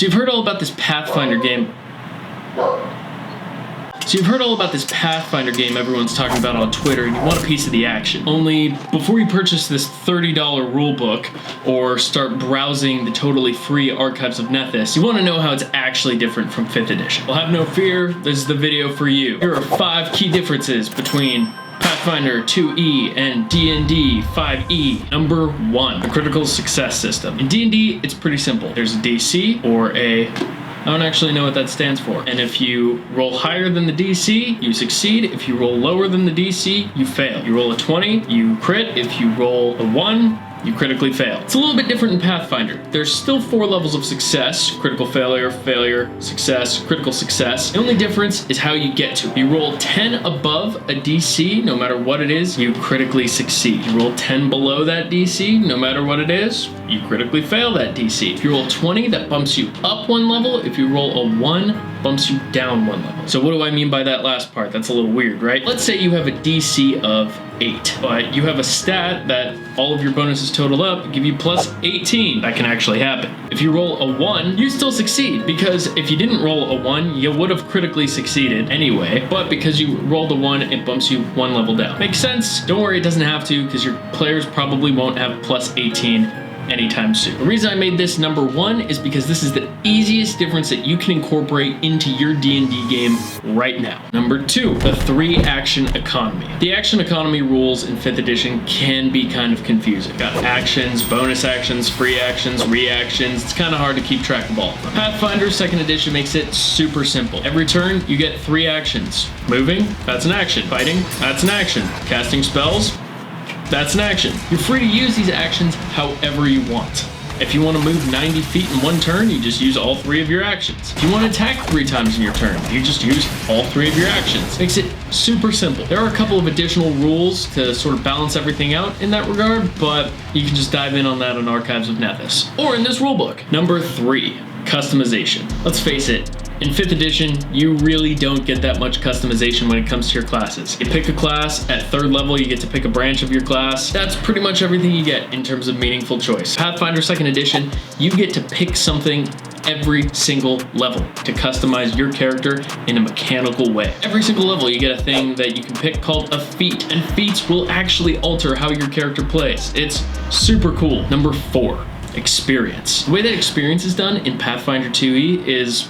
So you've heard all about this Pathfinder game. Everyone's talking about on Twitter, and you want a piece of the action. Only before you purchase this $30 rulebook or start browsing the totally free archives of Nethys, you want to know how it's actually different from 5th edition. Well, have no fear, this is the video for you. Here are 5 key differences between Pathfinder 2E and D&D 5E. Number 1, the critical success system. In D&D, it's pretty simple. There's a DC or I don't actually know what that stands for. And if you roll higher than the DC, you succeed. If you roll lower than the DC, you fail. You roll a 20, you crit. If you roll a 1, you critically fail. It's a little bit different in Pathfinder. There's still 4 levels of success: critical failure, failure, success, critical success. The only difference is how you get to it. You roll 10 above a DC, no matter what it is, you critically succeed. You roll 10 below that DC, no matter what it is, you critically fail that DC. If you roll 20, that bumps you up 1 level. If you roll a 1, bumps you down 1 level. So what do I mean by that last part? That's a little weird, right? Let's say you have a DC of 8, but you have a stat that all of your bonuses total up give you plus 18. That can actually happen. If you roll a 1, you still succeed, because if you didn't roll a 1, you would have critically succeeded anyway, but because you rolled a 1, it bumps you 1 level down. Makes sense? Don't worry, it doesn't have to, because your players probably won't have plus 18 anytime soon. The reason I made this number 1 is because this is the easiest difference that you can incorporate into your D&D game right now. Number 2, the 3 action economy. The action economy rules in 5th edition can be kind of confusing. Got actions, bonus actions, free actions, reactions. It's kind of hard to keep track of all of them. Pathfinder 2nd edition makes it super simple. Every turn, you get 3 actions. Moving, that's an action. Fighting, that's an action. Casting spells, that's an action. You're free to use these actions however you want. If you want to move 90 feet in 1 turn, you just use all 3 of your actions. If you want to attack 3 times in your turn, you just use all 3 of your actions. Makes it super simple. There are a couple of additional rules to sort of balance everything out in that regard, but you can just dive in on that on Archives of Nethys or in this rulebook. Number 3, customization. Let's face it, in 5th edition, you really don't get that much customization when it comes to your classes. You pick a class, at 3rd level you get to pick a branch of your class. That's pretty much everything you get in terms of meaningful choice. Pathfinder 2nd edition, you get to pick something every single level to customize your character in a mechanical way. Every single level you get a thing that you can pick called a feat, and feats will actually alter how your character plays. It's super cool. Number 4, experience. The way that experience is done in Pathfinder 2E is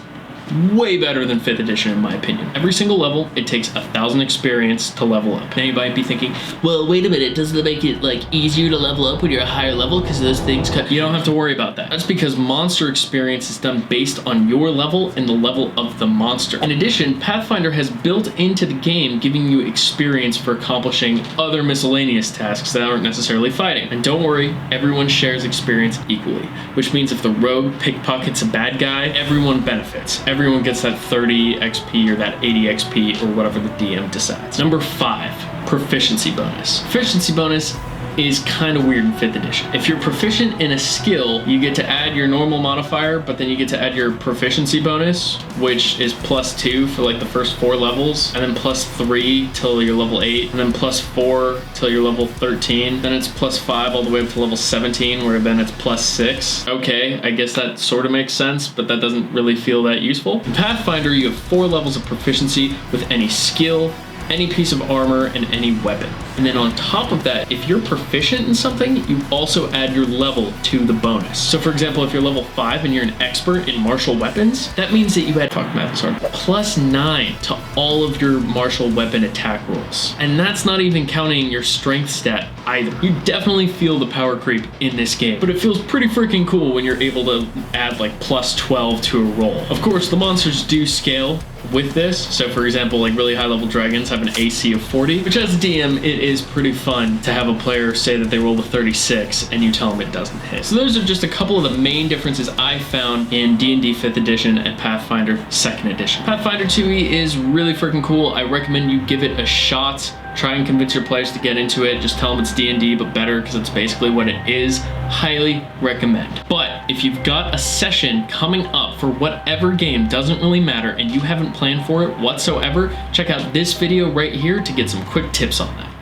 way better than 5th edition in my opinion. Every single level, it takes 1,000 experience to level up. Now you might be thinking, well, wait a minute, doesn't it make it like easier to level up when you're a higher level because those things You don't have to worry about that. That's because monster experience is done based on your level and the level of the monster. In addition, Pathfinder has built into the game giving you experience for accomplishing other miscellaneous tasks that aren't necessarily fighting. And don't worry, everyone shares experience equally, which means if the rogue pickpockets a bad guy, everyone benefits. Everyone gets that 30 XP or that 80 XP or whatever the DM decides. Number 5, proficiency bonus. Proficiency bonus is kind of weird in 5th edition. If you're proficient in a skill, you get to add your normal modifier, but then you get to add your proficiency bonus, which is +2 for like the first 4 levels, and then +3 till you're level 8, and then +4 till you're level 13. Then it's +5 all the way up to level 17, where then it's +6. Okay, I guess that sort of makes sense, but that doesn't really feel that useful. In Pathfinder, you have 4 levels of proficiency with any skill, any piece of armor, and any weapon. And then on top of that, if you're proficient in something, you also add your level to the bonus. So for example, if you're level 5 and you're an expert in martial weapons, that means that you add +9 to all of your martial weapon attack rolls. And that's not even counting your strength stat either. You definitely feel the power creep in this game, but it feels pretty freaking cool when you're able to add like +12 to a roll. Of course, the monsters do scale with this. So for example, like really high level dragons have an AC of 40, which as a DM, it is pretty fun to have a player say that they rolled a 36 and you tell them it doesn't hit. So those are just a couple of the main differences I found in D&D 5th edition and Pathfinder 2nd edition. Pathfinder 2E is really freaking cool. I recommend you give it a shot. Try and convince your players to get into it. Just tell them it's D&D, but better, because it's basically what it is. Highly recommend. But if you've got a session coming up for whatever game, doesn't really matter, and you haven't planned for it whatsoever, check out this video right here to get some quick tips on that.